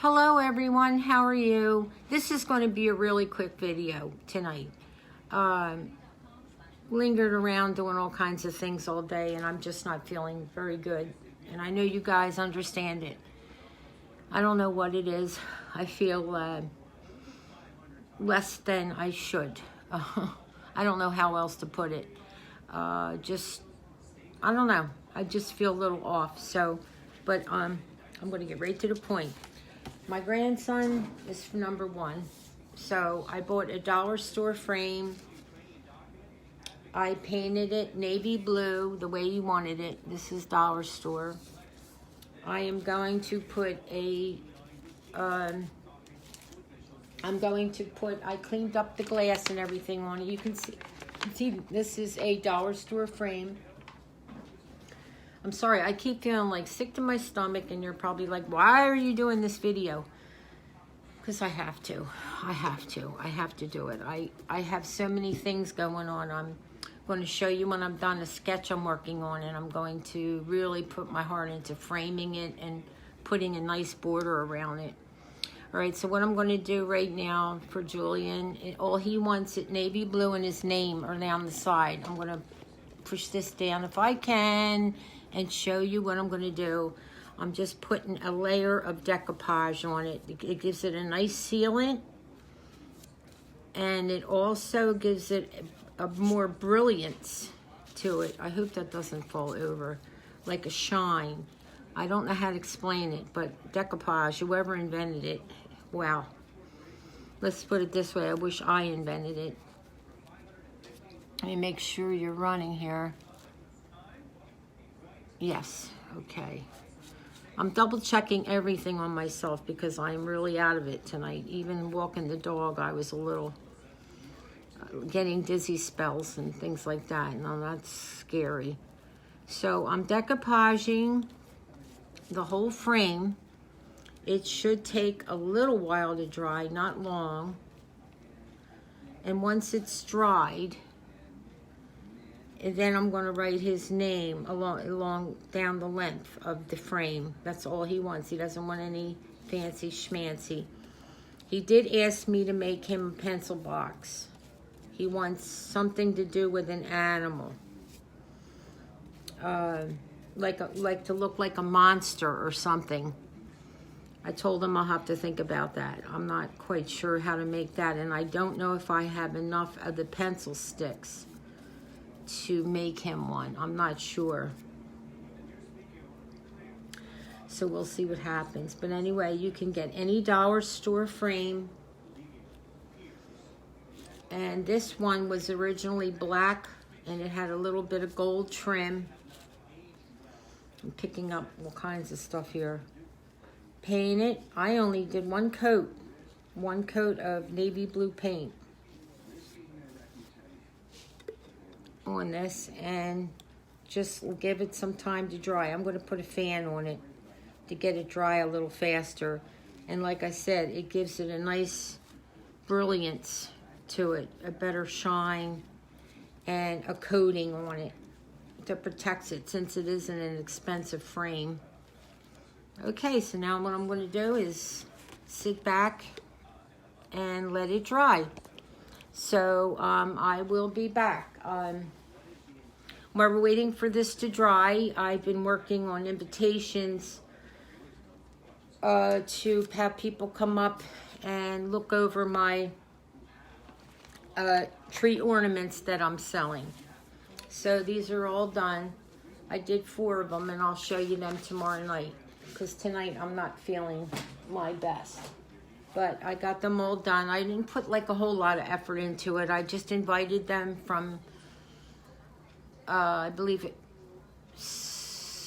Hello everyone, how are you? This is going to be a really quick video tonight. Lingered around doing all kinds of things all day and I'm just not feeling very good. And I know you guys understand it. I don't know what it is. I feel less than I should. I don't know how else to put it. I don't know. I just feel a little off. So, but I'm going to get right to the point. My grandson is number one. So I bought a dollar store frame. I painted it navy blue the way you wanted it. This is dollar store. I am going to put I cleaned up the glass and everything on it. You can see this is a dollar store frame. I'm sorry, I keep feeling like sick to my stomach and you're probably like, why are you doing this video? Because I have to. I have to do it. I have so many things going on. I'm going to show you when I'm done a sketch I'm working on, and I'm going to really put my heart into framing it and putting a nice border around it. All right, so what I'm going to do right now for Julian, all he wants is navy blue and his name are down the side. I'm going to push this down if I can and show you what I'm going to do. I'm just putting a layer of decoupage on it. It gives it a nice sealant, and it also gives it a more brilliance to it. I hope that doesn't fall over, like a shine. I don't know how to explain it, but decoupage, whoever invented it, wow. Let's put it this way, I wish I invented it. Let me make sure you're running here. Yes, okay. I'm double checking everything on myself because I'm really out of it tonight. Even walking the dog, I was a little getting dizzy spells and things like that. Now that's scary. So I'm decoupaging the whole frame. It should take a little while to dry, not long. And once it's dried, and then I'm going to write his name along down the length of the frame. That's all he wants. He doesn't want any fancy schmancy. He did ask me to make him a pencil box. He wants something to do with an animal. Like to look like a monster or something. I told him I'll have to think about that. I'm not quite sure how to make that, and I don't know if I have enough of the pencil sticks to make him one. I'm not sure. So we'll see what happens. But anyway, you can get any dollar store frame. And this one was originally black and it had a little bit of gold trim. I'm picking up all kinds of stuff here. Paint it. I only did one coat of navy blue paint on this, and just give it some time to dry. I'm going to put a fan on it to get it dry a little faster. And like I said, it gives it a nice brilliance to it, a better shine, and a coating on it that protects it since it isn't an expensive frame. Okay, so now what I'm going to do is sit back and let it dry. So I will be back. While we're waiting for this to dry, I've been working on invitations to have people come up and look over my tree ornaments that I'm selling. So these are all done. I did 4 of them, and I'll show you them tomorrow night, because tonight I'm not feeling my best. But I got them all done. I didn't put like a whole lot of effort into it. I just invited them from, I believe it,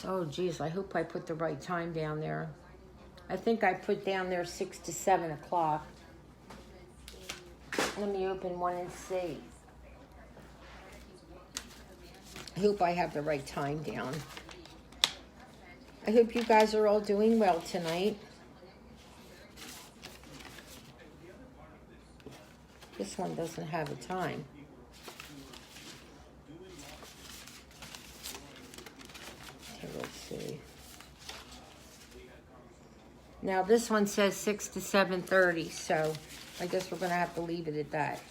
oh geez, I hope I put the right time down there. I think I put down there 6 to 7 o'clock. Let me open one and see. I hope I have the right time down. I hope you guys are all doing well tonight. This one doesn't have a time. Okay, let's see. Now this one says 6 to 7:30, so I guess we're gonna have to leave it at that.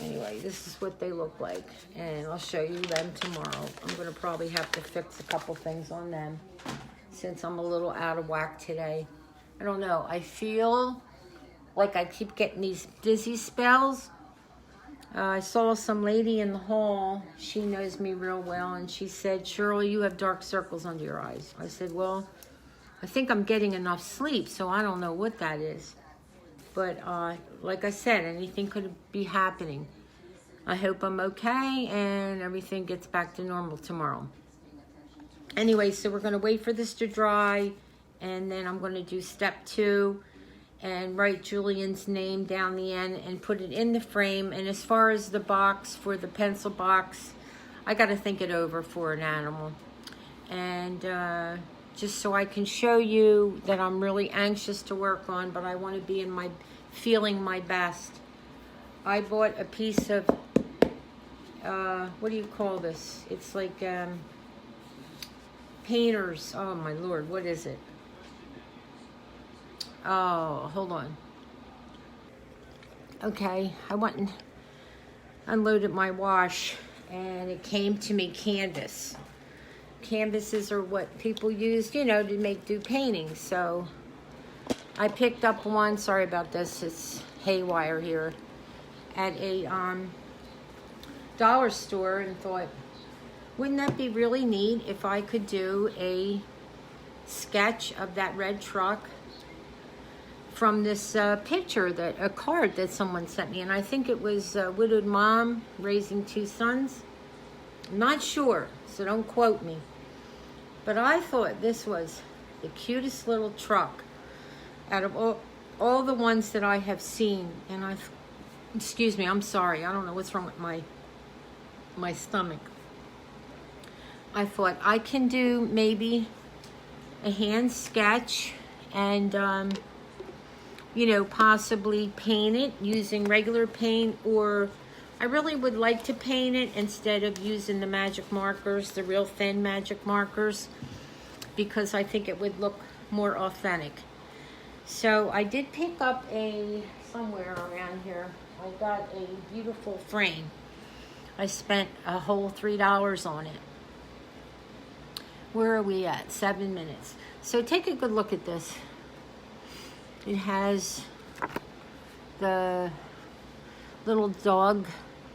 Anyway, this is what they look like, and I'll show you them tomorrow. I'm gonna probably have to fix a couple things on them since I'm a little out of whack today. I don't know, I feel like I keep getting these dizzy spells. I saw some lady in the hall, she knows me real well, and she said, "Shirley, you have dark circles under your eyes." I said, "Well, I think I'm getting enough sleep, so I don't know what that is." But like I said, anything could be happening. I hope I'm okay and everything gets back to normal tomorrow. Anyway, so we're gonna wait for this to dry, and then I'm gonna do step 2 and write Julian's name down the end and put it in the frame. And as far as the box, for the pencil box, I gotta think it over for an animal. And just so I can show you that I'm really anxious to work on, but I want to be in my, feeling my best. I bought a piece of, what do you call this? It's like painters, oh my Lord, what is it? Oh, hold on. Okay, I went and unloaded my wash, and it came to me canvas. Canvases are what people use, you know, to do paintings. So I picked up one, sorry about this, it's haywire here, at a dollar store, and thought, wouldn't that be really neat if I could do a sketch of that red truck from this picture, a card that someone sent me. And I think it was a widowed mom raising 2 sons. I'm not sure, so don't quote me. But I thought this was the cutest little truck out of all the ones that I have seen. And excuse me, I'm sorry. I don't know what's wrong with my stomach. I thought I can do maybe a hand sketch and, you know, possibly paint it using regular paint, or I really would like to paint it instead of using the magic markers, the real thin magic markers, because I think it would look more authentic. So I did pick up somewhere around here, I got a beautiful frame. I spent a whole $3 on it. Where are we at? 7 minutes. So take a good look at this. It has the little dog,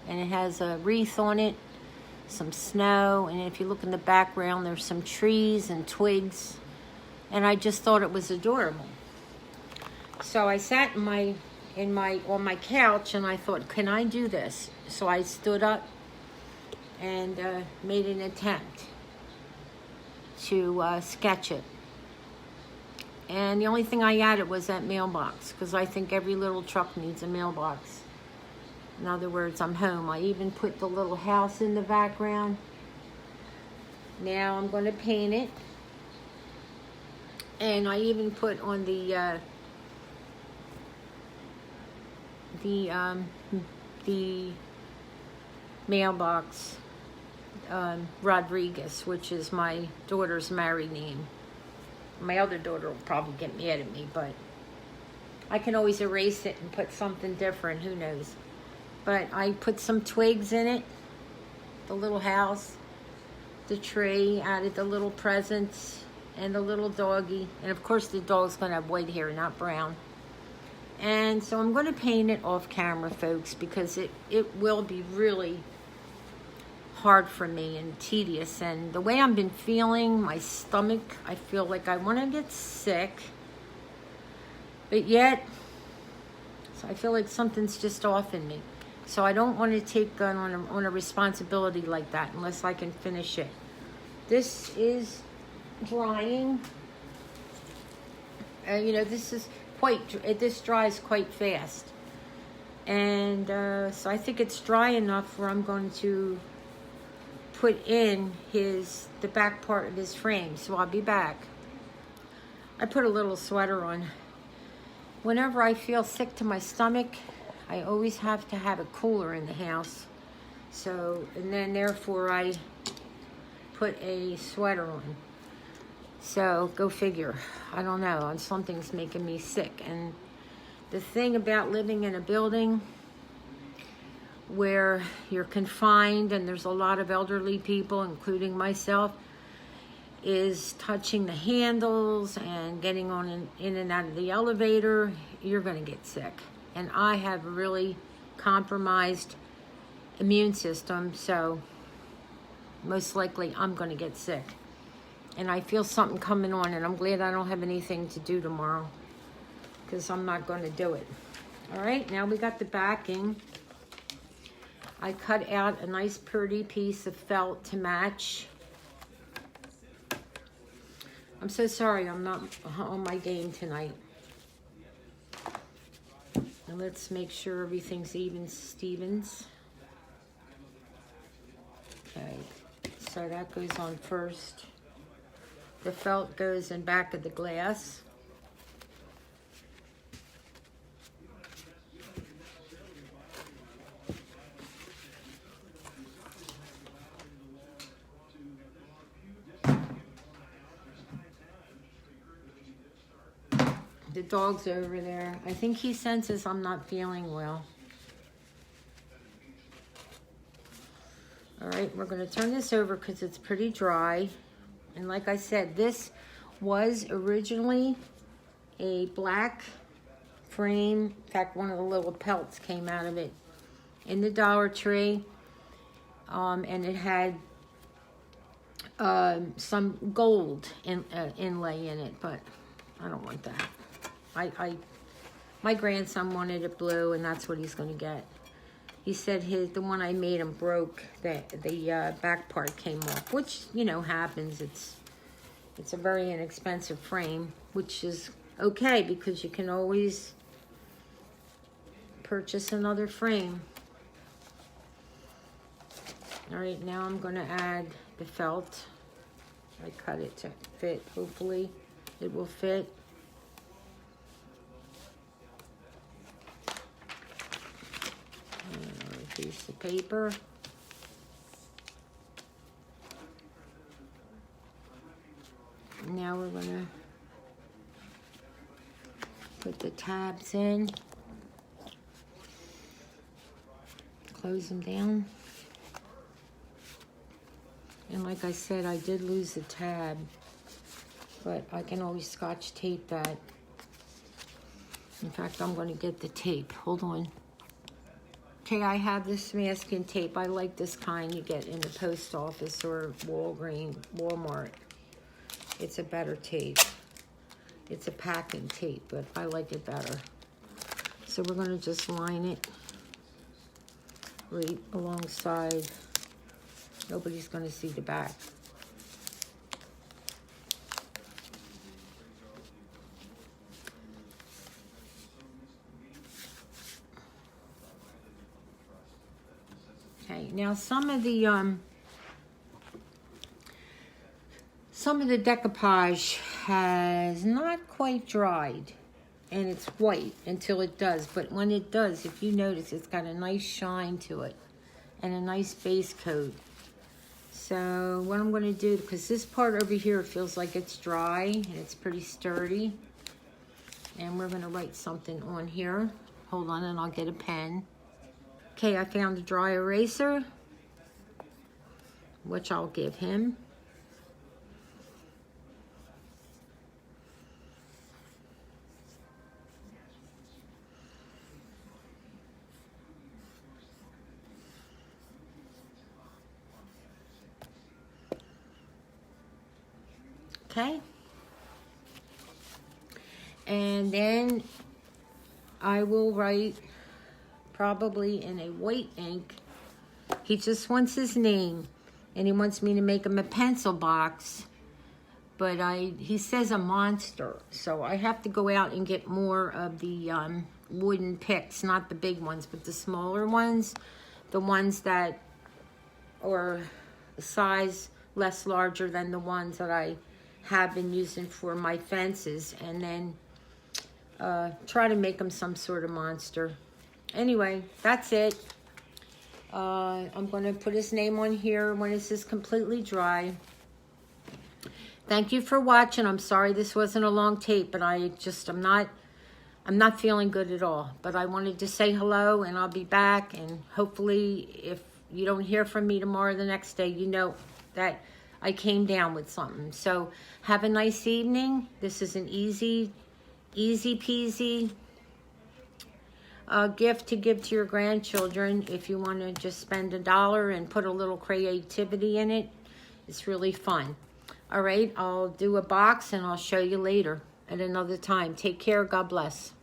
and it has a wreath on it, some snow, and if you look in the background, there's some trees and twigs, and I just thought it was adorable. So I sat on my couch, and I thought, can I do this? So I stood up and made an attempt to sketch it. And the only thing I added was that mailbox, because I think every little truck needs a mailbox. In other words, I'm home. I even put the little house in the background. Now I'm going to paint it. And I even put on the mailbox Rodriguez, which is my daughter's married name. My other daughter will probably get mad at me, but I can always erase it and put something different, who knows. But I put some twigs in it, the little house, the tree, added the little presents, and the little doggy. And of course the dog's gonna have white hair, not brown. And so I'm gonna paint it off camera, folks, because it will be really hard for me and tedious. And the way I've been feeling, my stomach, I feel like I want to get sick, but yet so I feel like something's just off in me. So I don't want to take on a responsibility like that unless I can finish it. This is drying. You know, this dries quite fast, and so I think it's dry enough where I'm going to put in the back part of his frame. So I'll be back. I put a little sweater on. Whenever I feel sick to my stomach, I always have to have a cooler in the house. So, and then therefore I put a sweater on. So go figure. I don't know. Something's making me sick. And the thing about living in a building where you're confined and there's a lot of elderly people, including myself, is touching the handles and getting on in and out of the elevator, you're going to get sick. And I have a really compromised immune system, so most likely I'm going to get sick. And I feel something coming on, and I'm glad I don't have anything to do tomorrow, because I'm not going to do it. All right, now we got the backing. I cut out a nice pretty piece of felt to match. I'm so sorry I'm not on my game tonight. And let's make sure everything's even Stevens. Okay, so that goes on first. The felt goes in back of the glass. The dog's over there. I think he senses I'm not feeling well. All right, we're going to turn this over because it's pretty dry. And like I said, this was originally a black frame. In fact, one of the little pelts came out of it in the Dollar Tree. And it had some gold inlay in it, but I don't want that. My grandson wanted it blue, and that's what he's going to get. He said the one I made him broke. The back part came off, which, you know, happens. It's a very inexpensive frame, which is okay because you can always purchase another frame. All right, now I'm going to add the felt. I cut it to fit. Hopefully it will fit. Piece of paper. Now we're going to put the tabs in. Close them down. And like I said, I did lose the tab, but I can always Scotch tape that. In fact, I'm going to get the tape. Hold on. Okay, I have this masking tape. I like this kind you get in the post office or Walmart. It's a better tape. It's a packing tape, but I like it better. So we're going to just line it right alongside. Nobody's going to see the back. Okay, now some of the decoupage has not quite dried, and it's white until it does. But when it does, if you notice, it's got a nice shine to it and a nice base coat. So what I'm going to do, because this part over here feels like it's dry and it's pretty sturdy, and we're going to write something on here. Hold on, and I'll get a pen. Okay, I found a dry eraser, which I'll give him. Okay. And then I will write probably in a white ink. He just wants his name, and he wants me to make him a pencil box, but he says a monster, so I have to go out and get more of the wooden picks, not the big ones, but the smaller ones, the ones that are a size less larger than the ones that I have been using for my fences, and then try to make him some sort of monster. Anyway, that's it. I'm going to put his name on here when this is completely dry. Thank you for watching. I'm sorry this wasn't a long tape, but I'm not feeling good at all. But I wanted to say hello, and I'll be back. And hopefully, if you don't hear from me tomorrow or the next day, you know that I came down with something. So have a nice evening. This is an easy peasy gift to give to your grandchildren if you want to just spend $1 and put a little creativity in it. It's really fun. All right, I'll do a box and I'll show you later at another time. Take care. God bless.